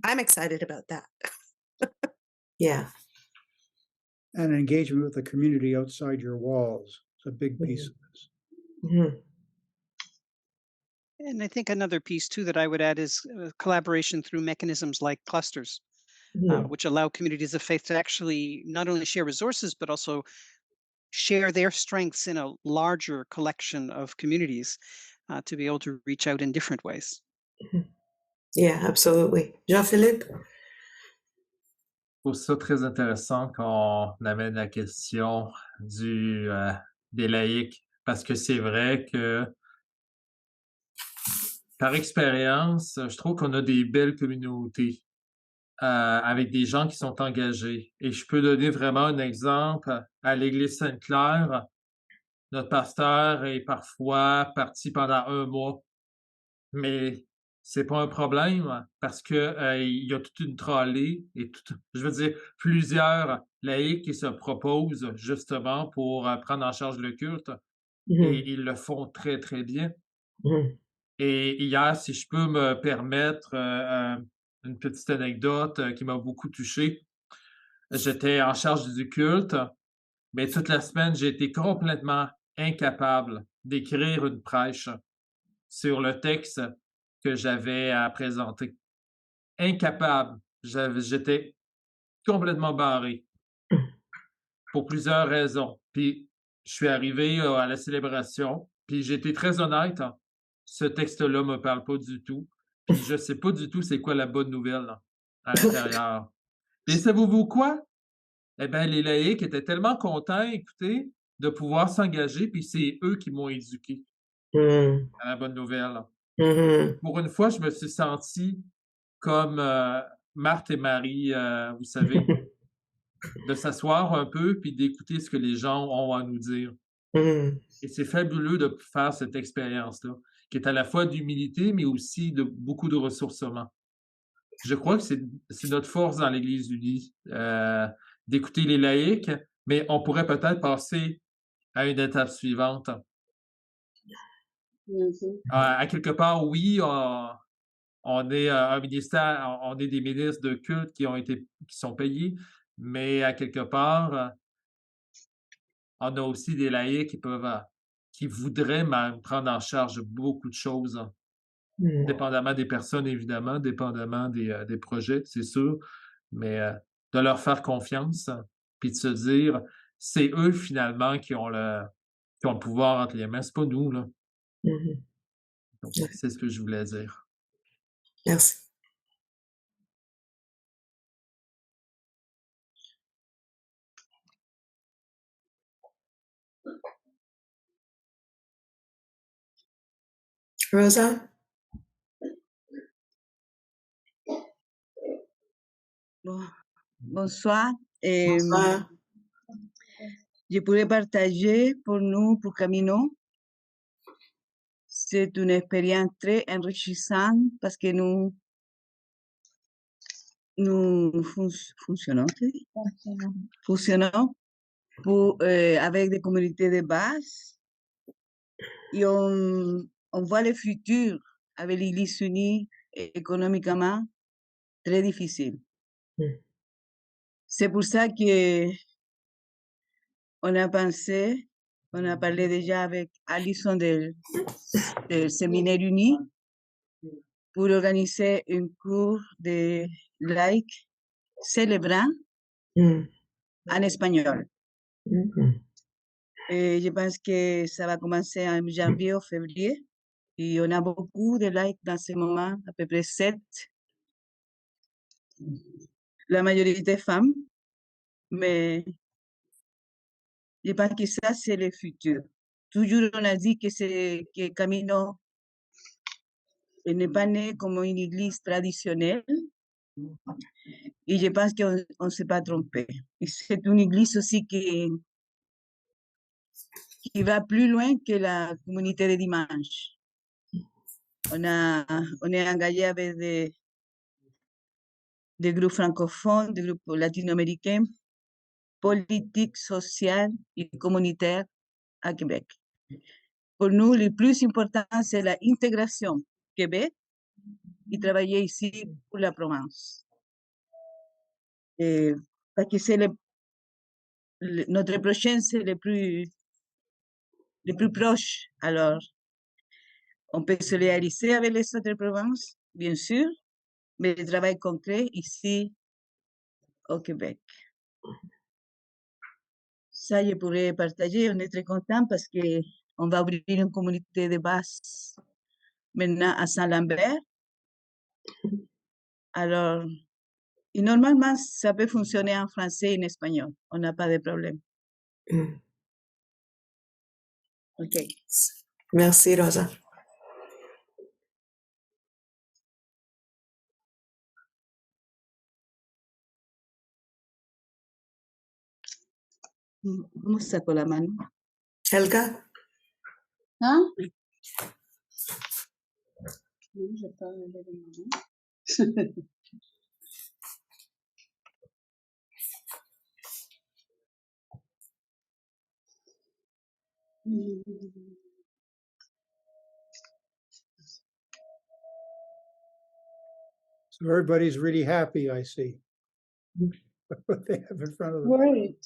I'm excited about that. Yeah. And engagement with the community outside your walls. It's a big piece of this. And I think another piece too that I would add is collaboration through mechanisms like clusters, which allow communities of faith to actually not only share resources, but also share their strengths in a larger collection of communities to be able to reach out in different ways. Yeah, absolutely. Jean-Philippe? Je trouve ça très intéressant qu'on amène la question des laïcs, parce que c'est vrai que par expérience, je trouve qu'on a des belles communautés avec des gens qui sont engagés. Et je peux donner vraiment un exemple. À l'Église Sainte-Claire, notre pasteur est parfois parti pendant 1 mois, mais c'est pas un problème parce que il y a toute une trolley et je veux dire, plusieurs laïcs qui se proposent justement pour prendre en charge le culte et ils le font très, très bien. Et hier, si je peux me permettre une petite anecdote qui m'a beaucoup touché. J'étais en charge du culte, mais toute la semaine, j'ai été complètement incapable d'écrire une prêche sur le texte que j'avais à présenter. Incapable. J'étais complètement barré pour plusieurs raisons. Puis, je suis arrivé à la célébration, puis j'ai été très honnête. Ce texte-là me parle pas du tout. Puis, je sais pas du tout c'est quoi la bonne nouvelle à l'intérieur. Et savez-vous quoi? Eh bien, les laïcs étaient tellement contents, écoutez, de pouvoir s'engager, puis c'est eux qui m'ont éduqué à la bonne nouvelle. Pour une fois, je me suis senti comme Marthe et Marie, vous savez, de s'asseoir un peu puis d'écouter ce que les gens ont à nous dire. Et c'est fabuleux de faire cette expérience-là, qui est à la fois d'humilité, mais aussi de beaucoup de ressourcement. Je crois que c'est notre force dans l'Église unie, d'écouter les laïcs, mais on pourrait peut-être passer à une étape suivante. À quelque part, oui, on est un ministère, on est des ministres de culte qui sont payés, mais à quelque part, on a aussi des laïcs qui voudraient même prendre en charge beaucoup de choses, dépendamment des personnes, évidemment, dépendamment des projets, c'est sûr, mais de leur faire confiance, puis de se dire, c'est eux finalement qui ont le pouvoir entre les mains, c'est pas nous, là. Donc, c'est ce que je voulais dire. Merci. Rosa? Bonsoir. Bonsoir. Je pourrais partager pour nous, pour Camino. C'est une expérience très enrichissante parce que nous fonctionnons avec des communautés de base et on voit le futur avec l'Église unie économiquement très difficile. C'est pour ça que on a pensé, on a parlé déjà avec Alison del Séminaire Uni pour organiser un cours de laïc célébrant en espagnol. Et je pense que ça va commencer en janvier ou février. Et on a beaucoup de laïcs dans ce moment, à peu près 7. La majorité femmes, mais je pense que ça, c'est le futur. Toujours, on a dit que Camino n'est pas né comme une église traditionnelle. Et je pense qu'on ne s'est pas trompé. C'est une église aussi qui va plus loin que la communauté de dimanche. On est engagé avec des groupes francophones, des groupes latino-américains, politiques, sociaux et communautaires à Québec. Pour nous, le plus important, c'est l'intégration Québec et travailler ici pour la province. Parce que c'est notre prochain, c'est le plus proche. Alors, on peut se réaliser avec les autres provinces, bien sûr, mais le travail concret ici au Québec. Ça, je pourrais partager. On est très content parce qu'on va ouvrir une communauté de base maintenant à Saint-Lambert. Alors, et normalement, ça peut fonctionner en français et en espagnol. On n'a pas de problème. OK. Merci, Rosa. ¿Cómo saco la mano? Helga? ¿Ah? So everybody's really happy, I see. What they have in front of them. Right.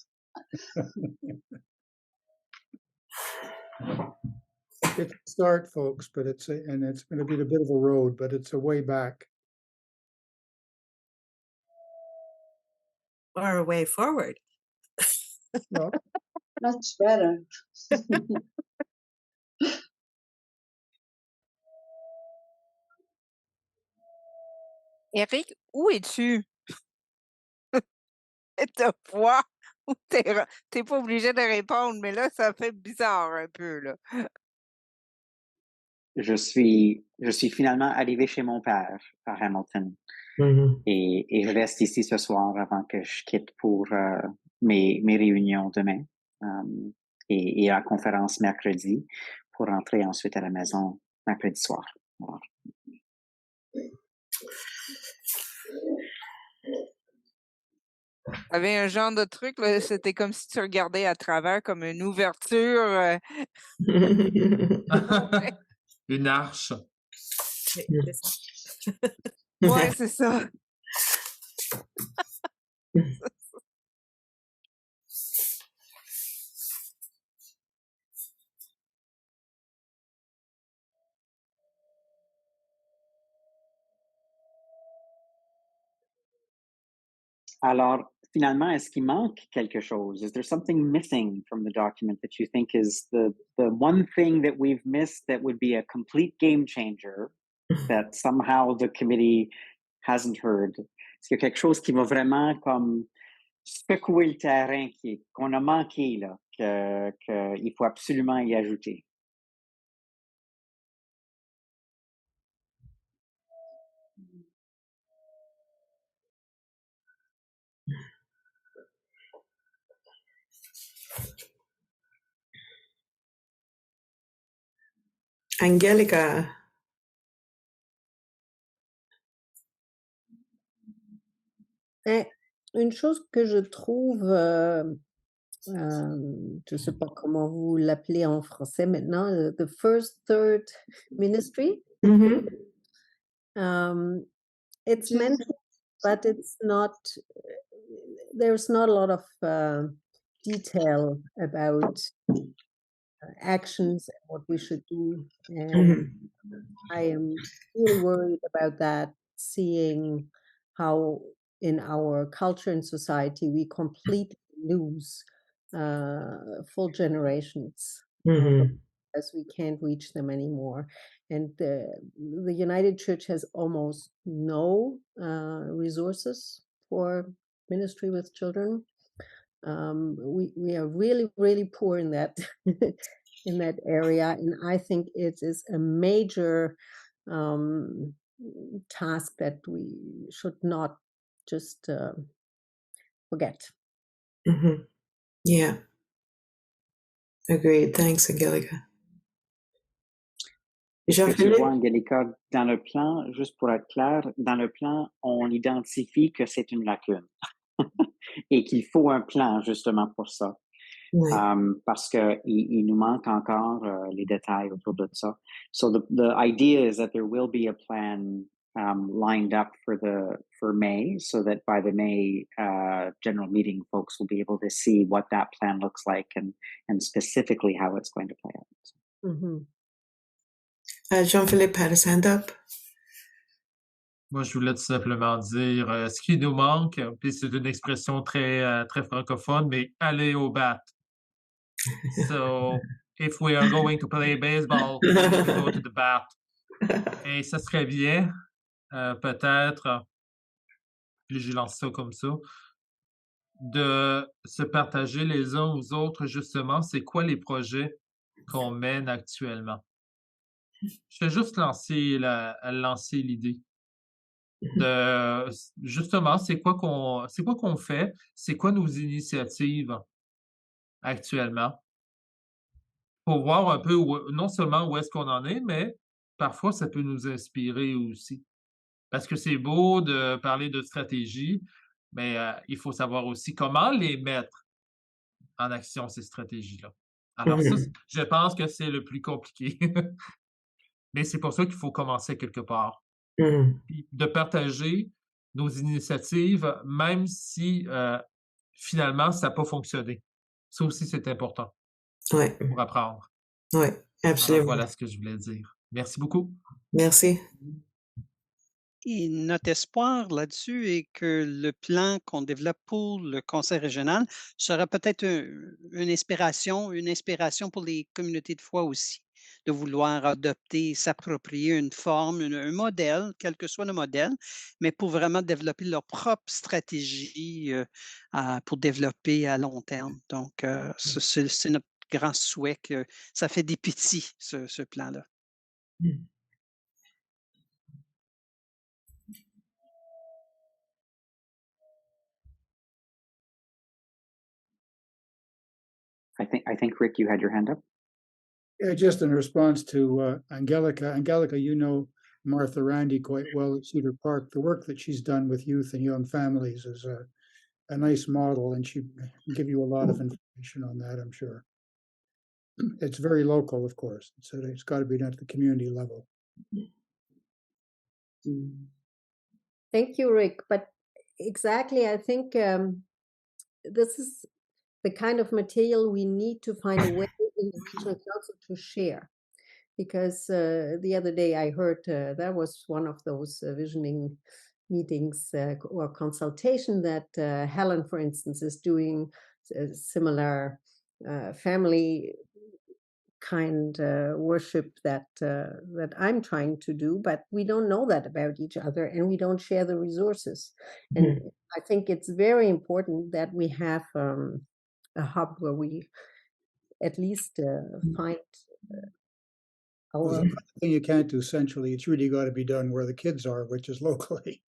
It's a start, folks, but it's going to be a bit of a road, but it's a way back. Or a way forward. Well, Much better. Eric, où es-tu? Te vois ou t'es pas obligé de répondre, mais là, ça fait bizarre un peu, là. Je suis finalement arrivé chez mon père à Hamilton et je reste ici ce soir avant que je quitte pour mes réunions demain et la conférence mercredi pour rentrer ensuite à la maison mercredi soir. Alors. T'avais un genre de truc, là, c'était comme si tu regardais à travers comme une ouverture. Une arche. C'est ça. Ouais, c'est ça. Alors, finalement, est-ce qu'il manque quelque chose? Is there something missing from the document that you think is the one thing that we've missed that would be a complete game changer that somehow the committee hasn't heard? Est-ce qu'il y a quelque chose qui va vraiment comme secouer le terrain qu'on a manqué, là, qu'il faut absolument y ajouter? Angelica. Une chose que je trouve, je ne sais pas comment vous l'appelez en français maintenant, the first third ministry. It's mentioned, but it's not, there's not a lot of detail about actions and what we should do. And I am really worried about that, seeing how in our culture and society we completely lose full generations as we can't reach them anymore. And the United Church has almost no resources for ministry with children. We are really, really poor in that in that area, and I think it is a major task that we should not just forget. Yeah. Agreed. Thanks, Angelica. Ce que tu vois, Angelica, dans le plan, juste pour être clair, dans le plan, on identifie que c'est une lacune et qu'il faut un plan justement pour ça. Oui. Parce qu'il nous manque encore les détails autour de ça. So the idea is that there will be a plan lined up for May, so that by the May general meeting, folks will be able to see what that plan looks like and specifically how it's going to play out. Jean-Philippe had his hand up. Moi, je voulais tout simplement dire ce qui nous manque, puis c'est une expression très, très francophone, mais aller au bat. So, if we are going to play baseball, we need to go to the bat. Et ça serait bien, peut-être, puis je lance ça comme ça, de se partager les uns aux autres, justement, c'est quoi les projets qu'on mène actuellement. Je vais juste lancer l'idée de, justement, c'est quoi qu'on fait, c'est quoi nos initiatives actuellement pour voir un peu non seulement où est-ce qu'on en est, mais parfois ça peut nous inspirer aussi. Parce que c'est beau de parler de stratégie, mais il faut savoir aussi comment les mettre en action, ces stratégies-là. Alors ça, je pense que c'est le plus compliqué. Mais c'est pour ça qu'il faut commencer quelque part. Puis de partager nos initiatives, même si finalement, ça n'a pas fonctionné. Ça aussi, c'est important Ouais, pour apprendre. ouais, Alors absolument. voilà ce que je voulais dire. Merci beaucoup. Merci. Et notre espoir là-dessus est que le plan qu'on développe pour le Conseil régional sera peut-être une inspiration pour les communautés de foi aussi, de vouloir adopter, s'approprier une forme, un modèle, quel que soit le modèle, mais pour vraiment développer leur propre stratégie pour développer à long terme. Donc, c'est notre grand souhait que ça fait des petits, ce plan-là. I think Rick, you had your hand up. Yeah, just in response to Angelica. Angelica, you know Martha Randy quite well at Cedar Park. The work that she's done with youth and young families is a nice model, and she can give you a lot of information on that, I'm sure. It's very local, of course. It's got to be done at the community level. Thank you, Rick. But exactly, I think this is the kind of material we need to find a way in the regional council to share. Because the other day I heard that was one of those visioning meetings or consultation that Helen, for instance, is doing similar family kind worship that I'm trying to do, but we don't know that about each other and we don't share the resources. And I think it's very important that we have a hub where we at least find There's nothing you can't do centrally. It's really got to be done where the kids are, which is locally.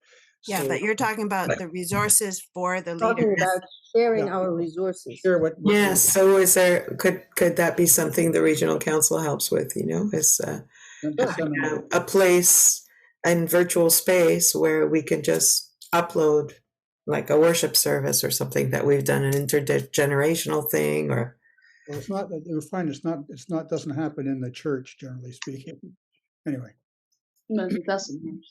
Yeah, So, but you're talking about the resources for the talking leaders. about sharing Yeah. our resources. share what Yes. So is there, could that be something the regional council helps with, is a place and virtual space where we can just upload like a worship service or something that we've done, an intergenerational thing, or Well, it's not that you'll find doesn't happen in the church, generally speaking. Anyway. No, it doesn't.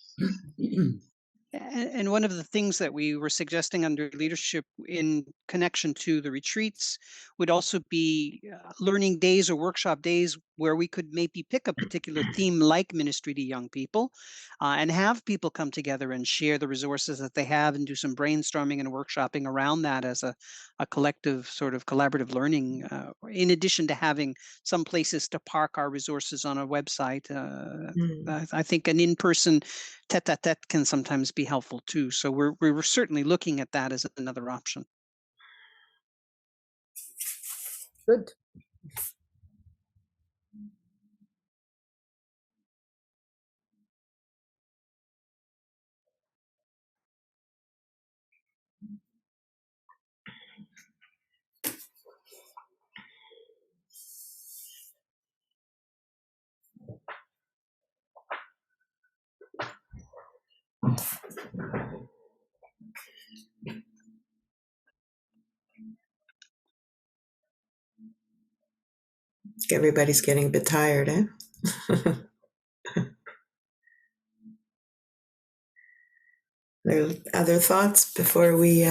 And one of the things that we were suggesting under leadership in connection to the retreats would also be learning days or workshop days where we could maybe pick a particular theme like ministry to young people and have people come together and share the resources that they have and do some brainstorming and workshopping around that as a collective sort of collaborative learning, in addition to having some places to park our resources on a website. I think an in-person tete-a-tete can sometimes be helpful too. So we're certainly looking at that as another option. Good. everybody's getting a bit tired, eh? There are other thoughts before we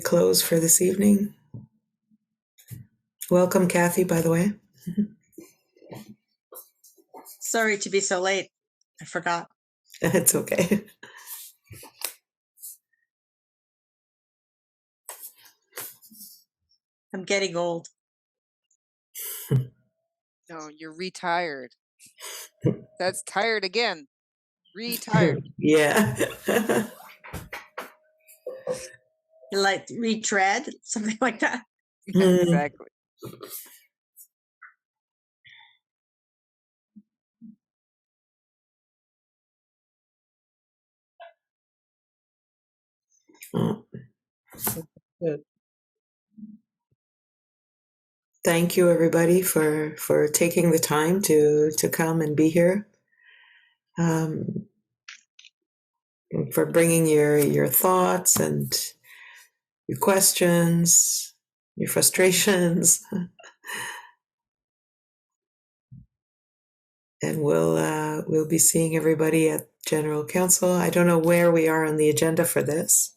close for this evening? Welcome, Kathy, by the way. Sorry to be so late. I forgot. It's okay. I'm getting old. No, you're retired. That's tired again. Retired. Yeah. Like retread, something like that. Exactly. Oh. Good. thank you everybody for taking the time to come and be here. For bringing your thoughts and your questions, your frustrations. And we'll be seeing everybody at General Council. I don't know where we are on the agenda for this,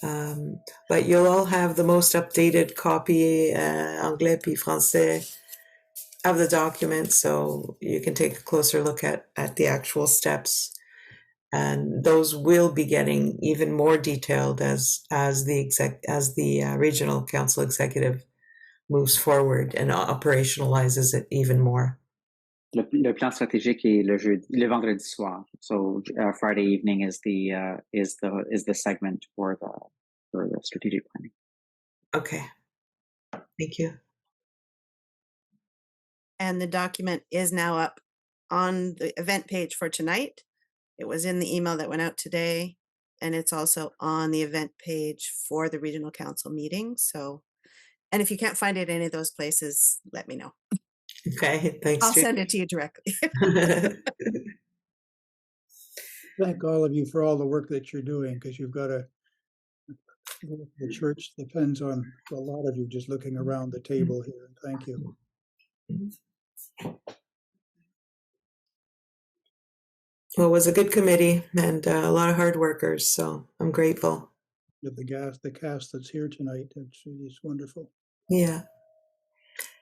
but you'll all have the most updated copy, anglais puis français, of the document, so you can take a closer look at the actual steps. And those will be getting even more detailed as the Regional Council Executive moves forward and operationalizes it even more. Le plan stratégique est le vendredi soir. So Friday evening is the segment for the strategic planning. Okay. Thank you. And the document is now up on the event page for tonight. It was in the email that went out today, and it's also on the event page for the Regional Council meeting. So, and if you can't find it in any of those places, let me know. Okay, thanks. I'll send it to you directly. Thank all of you for all the work that you're doing, because you've got the church depends on a lot of you just looking around the table here. Thank you. Well, it was a good committee and a lot of hard workers, so I'm grateful. With the cast that's here tonight, it's wonderful. Yeah.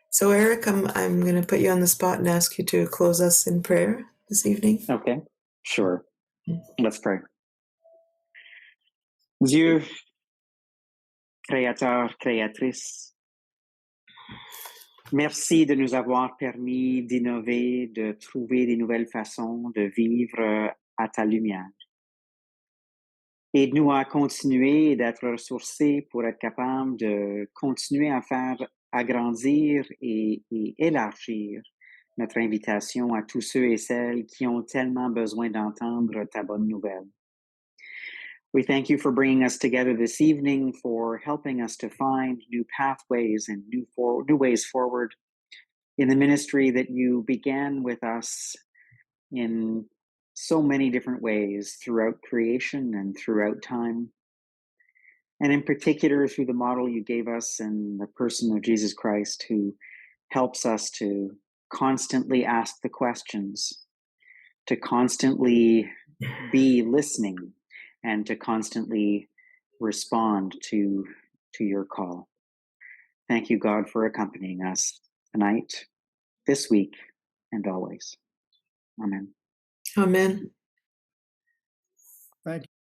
So Eric, I'm going to put you on the spot and ask you to close us in prayer this evening. Okay, sure. Let's pray. Dieu, créateur, créatrice, merci de nous avoir permis d'innover, de trouver des nouvelles façons de vivre à ta lumière. Aide-nous à continuer d'être ressourcés pour être capables de continuer à faire agrandir et élargir notre invitation à tous ceux et celles qui ont tellement besoin d'entendre ta bonne nouvelle. We thank you for bringing us together this evening, for helping us to find new pathways and new ways forward in the ministry that you began with us in so many different ways throughout creation and throughout time. And in particular, through the model you gave us in the person of Jesus Christ, who helps us to constantly ask the questions, to constantly be listening, and to constantly respond to your call. Thank you, God, for accompanying us tonight, this week, and always. Amen. Amen. Thank you.